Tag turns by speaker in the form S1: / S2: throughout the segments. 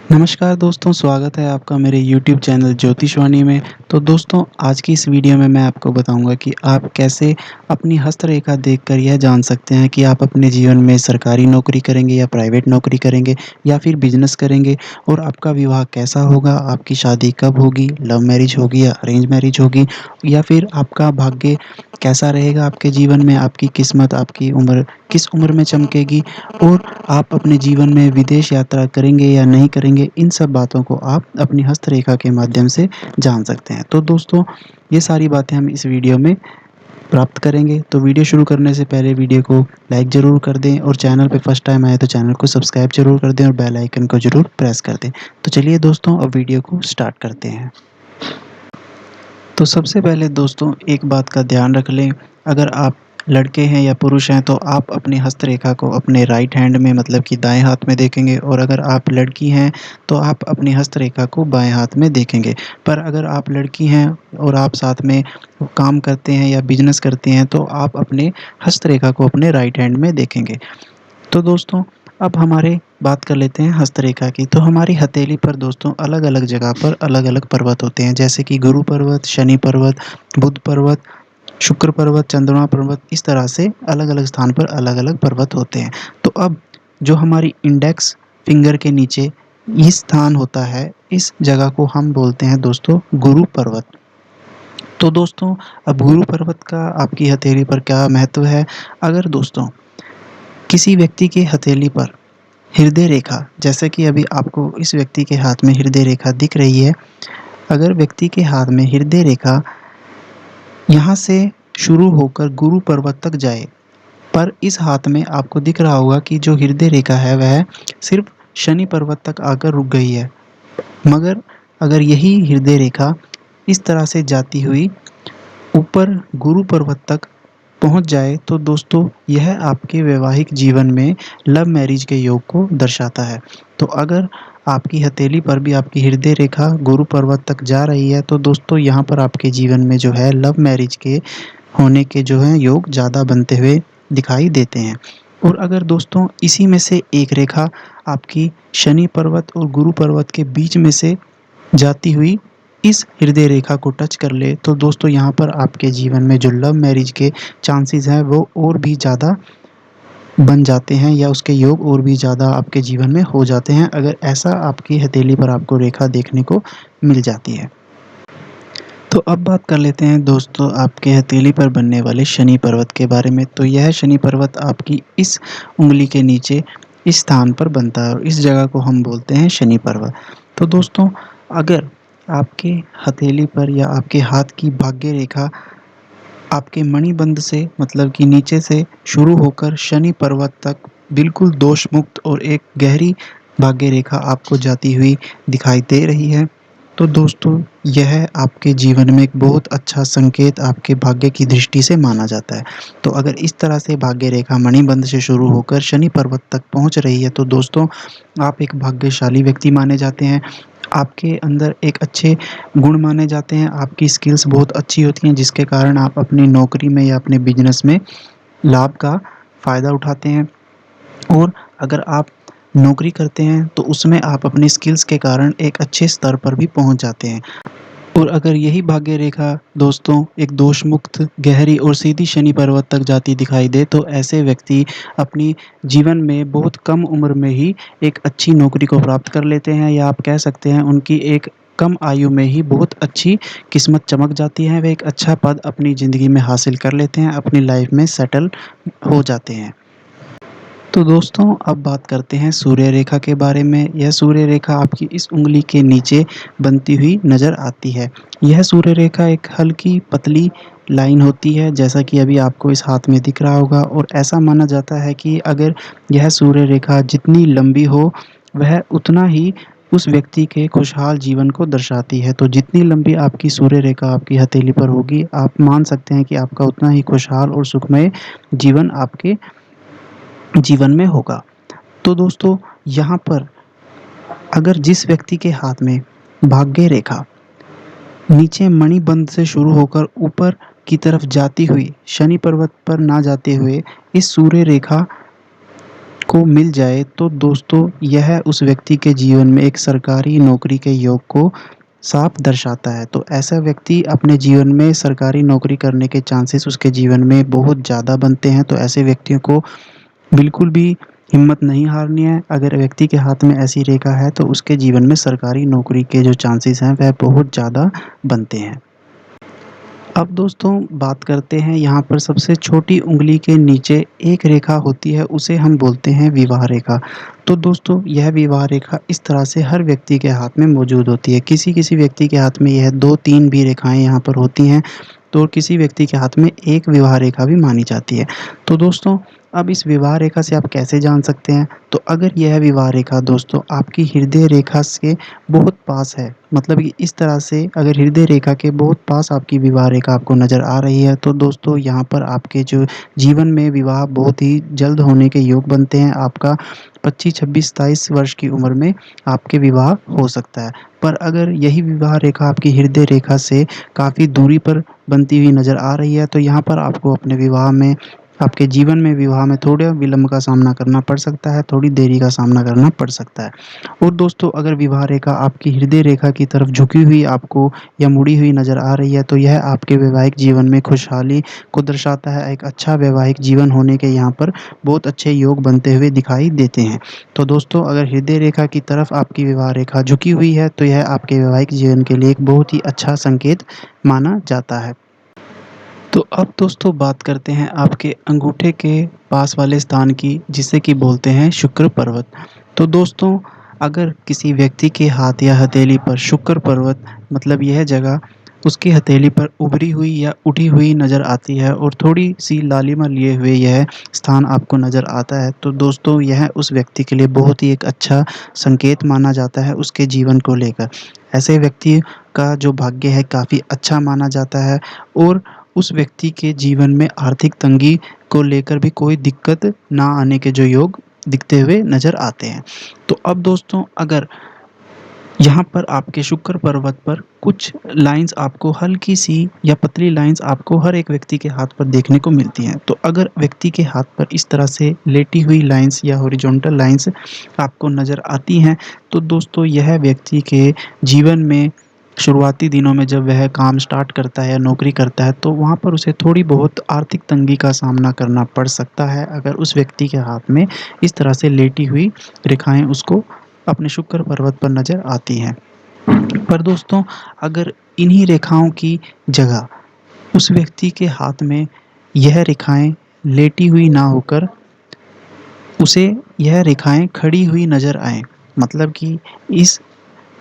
S1: नमस्कार दोस्तों, स्वागत है आपका मेरे यूट्यूब चैनल ज्योतिषवाणी में। तो दोस्तों, आज की इस वीडियो में मैं आपको बताऊंगा कि आप कैसे अपनी हस्तरेखा देखकर यह जान सकते हैं कि आप अपने जीवन में सरकारी नौकरी करेंगे या प्राइवेट नौकरी करेंगे या फिर बिजनेस करेंगे, और आपका विवाह कैसा होगा, आपकी शादी कब होगी, लव मैरिज होगी या अरेंज मैरिज होगी, या फिर आपका भाग्य कैसा रहेगा आपके जीवन में, आपकी किस्मत, आपकी उम्र किस उम्र में चमकेगी, और आप अपने जीवन में विदेश यात्रा करेंगे या नहीं करेंगे, इन सब बातों को आप अपनी हस्तरेखा के माध्यम से जान सकते हैं। तो दोस्तों, ये सारी बातें हम इस वीडियो में प्राप्त करेंगे। तो वीडियो शुरू करने से पहले वीडियो को लाइक ज़रूर कर दें, और चैनल पे फर्स्ट टाइम आए तो चैनल को सब्सक्राइब ज़रूर कर दें और बेल आइकन को ज़रूर प्रेस कर दें। तो चलिए दोस्तों, अब वीडियो को स्टार्ट करते हैं। तो सबसे पहले दोस्तों, एक बात का ध्यान रख लें। अगर आप लड़के हैं या पुरुष हैं तो आप अपनी हस्तरेखा को अपने राइट हैंड में, मतलब कि दाएं हाथ में देखेंगे, और अगर आप लड़की हैं तो आप अपनी हस्तरेखा को बाएं हाथ में देखेंगे। पर अगर आप लड़की हैं और आप साथ में काम करते हैं या बिजनेस करते हैं तो आप अपने हस्तरेखा को अपने राइट हैंड में देखेंगे। तो दोस्तों, अब हमारे बात कर लेते हैं हस्तरेखा की। तो हमारी हथेली पर दोस्तों अलग-अलग जगह पर अलग-अलग पर्वत होते हैं, जैसे कि गुरु पर्वत, शनि पर्वत, बुध पर्वत, शुक्र पर्वत, चंद्रमा पर्वत, इस तरह से अलग-अलग स्थान पर अलग-अलग पर्वत होते हैं। तो अब जो हमारी इंडेक्स फिंगर के नीचे ये स्थान होता है, इस जगह को हम बोलते हैं दोस्तों गुरु पर्वत। तो दोस्तों, अब गुरु पर्वत का आपकी हथेली पर क्या महत्व है? अगर दोस्तों किसी व्यक्ति की हथेली पर हृदय रेखा, जैसे कि अभी आपको इस व्यक्ति के हाथ में हृदय रेखा दिख रही है, अगर व्यक्ति के हाथ में हृदय रेखा यहाँ से शुरू होकर गुरु पर्वत तक जाए, पर इस हाथ में आपको दिख रहा होगा कि जो हृदय रेखा है वह सिर्फ शनि पर्वत तक आकर रुक गई है। मगर अगर यही हृदय रेखा इस तरह से जाती हुई ऊपर गुरु पर्वत तक पहुंच जाए तो दोस्तों, यह आपके वैवाहिक जीवन में लव मैरिज के योग को दर्शाता है। तो अगर आपकी हथेली पर भी आपकी हृदय रेखा गुरु पर्वत तक जा रही है तो दोस्तों, यहाँ पर आपके जीवन में जो है लव मैरिज के होने के जो है योग ज़्यादा बनते हुए दिखाई देते हैं। और अगर दोस्तों इसी में से एक रेखा आपकी शनि पर्वत और गुरु पर्वत के बीच में से जाती हुई इस हृदय रेखा को टच कर ले तो दोस्तों, यहाँ पर आपके जीवन में जो लव मैरिज के चांसेस हैं वो और भी ज़्यादा बन जाते हैं, या उसके योग और भी ज़्यादा आपके जीवन में हो जाते हैं, अगर ऐसा आपकी हथेली पर आपको रेखा देखने को मिल जाती है। तो अब बात कर लेते हैं दोस्तों आपके हथेली पर बनने वाले शनि पर्वत के बारे में। तो यह शनि पर्वत आपकी इस उँगली के नीचे इस स्थान पर बनता है, और इस जगह को हम बोलते हैं शनि पर्वत। तो दोस्तों, अगर आपके हथेली पर या आपके हाथ की भाग्य रेखा आपके मणिबंध से, मतलब कि नीचे से शुरू होकर शनि पर्वत तक बिल्कुल दोष मुक्त और एक गहरी भाग्य रेखा आपको जाती हुई दिखाई दे रही है, तो दोस्तों यह आपके जीवन में एक बहुत अच्छा संकेत आपके भाग्य की दृष्टि से माना जाता है। तो अगर इस तरह से भाग्य रेखा मणिबंध से शुरू होकर शनि पर्वत तक पहुंच रही है तो दोस्तों, आप एक भाग्यशाली व्यक्ति माने जाते हैं। आपके अंदर एक अच्छे गुण माने जाते हैं, आपकी स्किल्स बहुत अच्छी होती हैं, जिसके कारण आप अपनी नौकरी में या अपने बिजनेस में लाभ का फ़ायदा उठाते हैं। और अगर आप नौकरी करते हैं तो उसमें आप अपनी स्किल्स के कारण एक अच्छे स्तर पर भी पहुंच जाते हैं। और अगर यही भाग्य रेखा दोस्तों एक दोष मुक्त, गहरी और सीधी शनि पर्वत तक जाती दिखाई दे तो ऐसे व्यक्ति अपनी जीवन में बहुत कम उम्र में ही एक अच्छी नौकरी को प्राप्त कर लेते हैं, या आप कह सकते हैं उनकी एक कम आयु में ही बहुत अच्छी किस्मत चमक जाती है, वे एक अच्छा पद अपनी ज़िंदगी में हासिल कर लेते हैं, अपनी लाइफ में सेटल हो जाते हैं। तो दोस्तों, अब बात करते हैं सूर्य रेखा के बारे में। यह सूर्य रेखा आपकी इस उँगली के नीचे बनती हुई नज़र आती है। यह सूर्य रेखा एक हल्की पतली लाइन होती है, जैसा कि अभी आपको इस हाथ में दिख रहा होगा, और ऐसा माना जाता है कि अगर यह सूर्य रेखा जितनी लंबी हो, वह उतना ही उस व्यक्ति के खुशहाल जीवन को दर्शाती है। तो जितनी लंबी आपकी सूर्य रेखा आपकी हथेली पर होगी, आप मान सकते हैं कि आपका उतना ही खुशहाल और सुखमय जीवन आपके जीवन में होगा। तो दोस्तों, यहाँ पर अगर जिस व्यक्ति के हाथ में भाग्य रेखा नीचे मणिबंध से शुरू होकर ऊपर की तरफ जाती हुई शनि पर्वत पर ना जाते हुए इस सूर्य रेखा को मिल जाए तो दोस्तों यह उस व्यक्ति के जीवन में एक सरकारी नौकरी के योग को साफ दर्शाता है। तो ऐसा व्यक्ति अपने जीवन में सरकारी नौकरी करने के चांसेस उसके जीवन में बहुत ज़्यादा बनते हैं। तो ऐसे व्यक्तियों को बिल्कुल भी हिम्मत नहीं हारनी है। अगर व्यक्ति के हाथ में ऐसी रेखा है तो उसके जीवन में सरकारी नौकरी के जो चांसेस हैं वह बहुत ज़्यादा बनते हैं। अब दोस्तों बात करते हैं यहाँ पर सबसे छोटी उँगली के नीचे एक रेखा होती है, उसे हम बोलते हैं विवाह रेखा। तो दोस्तों यह विवाह रेखा इस तरह से हर व्यक्ति के हाथ में मौजूद होती है। किसी-किसी व्यक्ति के हाथ में यह 2-3 भी रेखाएँ यहाँ पर होती हैं, तो किसी व्यक्ति के हाथ में एक विवाह रेखा भी मानी जाती है। तो दोस्तों अब इस विवाह रेखा से आप कैसे जान सकते हैं? तो अगर यह विवाह रेखा दोस्तों आपकी हृदय रेखा से बहुत पास है, मतलब कि इस तरह से अगर हृदय रेखा के बहुत पास आपकी विवाह रेखा आपको नज़र आ रही है, तो दोस्तों यहाँ पर आपके जो जीवन में विवाह बहुत ही जल्द होने के योग बनते हैं। आपका 25, 26, 27 वर्ष की उम्र में आपके विवाह हो सकता है। पर अगर यही विवाह रेखा आपकी हृदय रेखा से काफ़ी दूरी पर बनती हुई नज़र आ रही है, तो यहाँ पर आपको अपने विवाह में आपके जीवन में विवाह में थोड़ा विलंब का सामना करना पड़ सकता है, थोड़ी देरी का सामना करना पड़ सकता है। और दोस्तों अगर विवाह रेखा आपकी हृदय रेखा की तरफ झुकी हुई आपको या मुड़ी हुई नज़र आ रही है, तो यह आपके वैवाहिक जीवन में खुशहाली को दर्शाता है। एक अच्छा वैवाहिक जीवन होने के यहाँ पर बहुत अच्छे योग बनते हुए दिखाई देते हैं। तो दोस्तों अगर हृदय रेखा की तरफ आपकी विवाह रेखा झुकी हुई है, तो यह आपके वैवाहिक जीवन के लिए एक बहुत ही अच्छा संकेत माना जाता है। तो अब दोस्तों बात करते हैं आपके अंगूठे के पास वाले स्थान की, जिसे कि बोलते हैं शुक्र पर्वत। तो दोस्तों अगर किसी व्यक्ति के हाथ या हथेली पर शुक्र पर्वत मतलब यह जगह उसकी हथेली पर उभरी हुई या उठी हुई नज़र आती है और थोड़ी-सी लालिमा लिए हुए यह स्थान आपको नज़र आता है, तो दोस्तों यह उस व्यक्ति के लिए बहुत ही एक अच्छा संकेत माना जाता है उसके जीवन को लेकर। ऐसे व्यक्ति का जो भाग्य है काफ़ी अच्छा माना जाता है और उस व्यक्ति के जीवन में आर्थिक तंगी को लेकर भी कोई दिक्कत ना आने के जो योग दिखते हुए नज़र आते हैं। तो अब दोस्तों अगर यहाँ पर आपके शुक्र पर्वत पर कुछ लाइन्स आपको हल्की-सी या पतली लाइन्स आपको हर एक व्यक्ति के हाथ पर देखने को मिलती हैं। तो अगर व्यक्ति के हाथ पर इस तरह से लेटी हुई लाइन्स या हॉरिज़ॉन्टल लाइन्स आपको नज़र आती हैं, तो दोस्तों यह व्यक्ति के जीवन में शुरुआती दिनों में जब वह काम स्टार्ट करता है या नौकरी करता है, तो वहाँ पर उसे थोड़ी बहुत आर्थिक तंगी का सामना करना पड़ सकता है, अगर उस व्यक्ति के हाथ में इस तरह से लेटी हुई रेखाएँ उसको अपने शुक्र पर्वत पर नज़र आती हैं। पर दोस्तों अगर इन्हीं रेखाओं की जगह उस व्यक्ति के हाथ में यह रेखाएँ लेटी हुई ना होकर उसे यह रेखाएँ खड़ी हुई नज़र आएँ, मतलब कि इस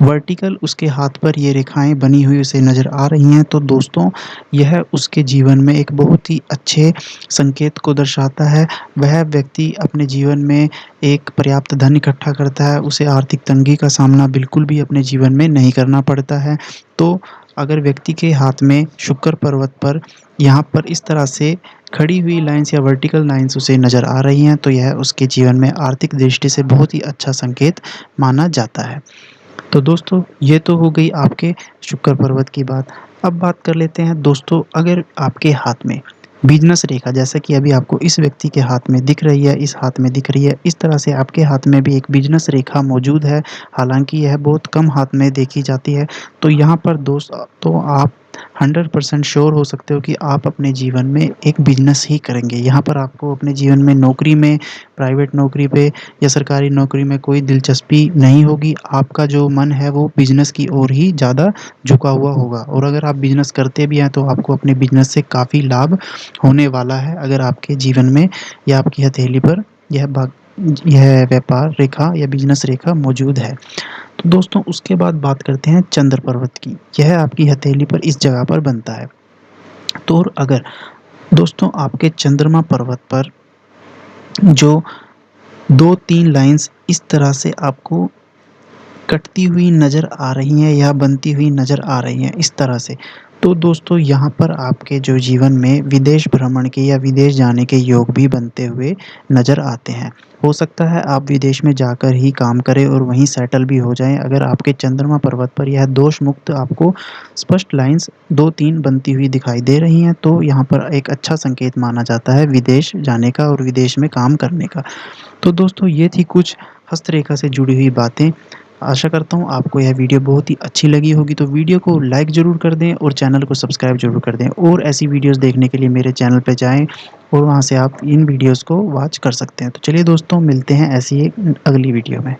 S1: वर्टिकल उसके हाथ पर ये रेखाएँ बनी हुई उसे नज़र आ रही हैं, तो दोस्तों यह उसके जीवन में एक बहुत ही अच्छे संकेत को दर्शाता है। वह व्यक्ति अपने जीवन में एक पर्याप्त धन इकट्ठा करता है, उसे आर्थिक तंगी का सामना बिल्कुल भी अपने जीवन में नहीं करना पड़ता है। तो अगर व्यक्ति के हाथ में शुक्र पर्वत पर यहाँ पर इस तरह से खड़ी हुई लाइन्स या वर्टिकल लाइन्स उसे नज़र आ रही हैं, तो यह उसके जीवन में आर्थिक दृष्टि से बहुत ही अच्छा संकेत माना जाता है। तो दोस्तों ये तो हो गई आपके शुक्र पर्वत की बात। अब बात कर लेते हैं दोस्तों अगर आपके हाथ में बिज़नेस रेखा जैसा कि अभी आपको इस व्यक्ति के हाथ में दिख रही है, इस हाथ में दिख रही है, इस तरह से आपके हाथ में भी एक बिज़नेस रेखा मौजूद है। हालाँकि यह बहुत कम हाथ में देखी जाती है। तो यहाँ पर तो आप 100% श्योर हो सकते हो कि आप अपने जीवन में एक बिज़नेस ही करेंगे। यहाँ पर आपको अपने जीवन में नौकरी में, प्राइवेट नौकरी पे या सरकारी नौकरी में कोई दिलचस्पी नहीं होगी। आपका जो मन है वो बिज़नेस की ओर ही ज़्यादा झुका हुआ होगा और अगर आप बिज़नेस करते भी हैं तो आपको अपने बिज़नेस से काफ़ी लाभ होने वाला है अगर आपके जीवन में या आपकी हथेली पर यह व्यापार रेखा या बिज़नेस रेखा मौजूद है। तो दोस्तों उसके बाद बात करते हैं चंद्र पर्वत की। यह आपकी हथेली पर इस जगह पर बनता है। तो और अगर दोस्तों आपके चंद्रमा पर्वत पर जो 2-3 लाइन्स इस तरह से आपको कटती हुई नज़र आ रही हैं या बनती हुई नज़र आ रही हैं इस तरह से, तो दोस्तों यहाँ पर आपके जो जीवन में विदेश भ्रमण के या विदेश जाने के योग भी बनते हुए नज़र आते हैं। हो सकता है आप विदेश में जाकर ही काम करें और वहीं सेटल भी हो जाएँ। अगर आपके चंद्रमा पर्वत पर यह दोष मुक्त आपको स्पष्ट लाइन्स 2-3 बनती हुई दिखाई दे रही हैं, तो यहाँ पर एक अच्छा संकेत माना जाता है विदेश जाने का और विदेश में काम करने का। तो दोस्तों ये थी कुछ हस्तरेखा से जुड़ी हुई बातें। आशा करता हूँ आपको यह वीडियो बहुत ही अच्छी लगी होगी, तो वीडियो को लाइक ज़रूर कर दें और चैनल को सब्सक्राइब ज़रूर कर दें और ऐसी वीडियोज़ देखने के लिए मेरे चैनल पे जाएँ और वहाँ से आप इन वीडियोज़ को वॉच कर सकते हैं। तो चलिए दोस्तों, मिलते हैं ऐसी एक अगली वीडियो में।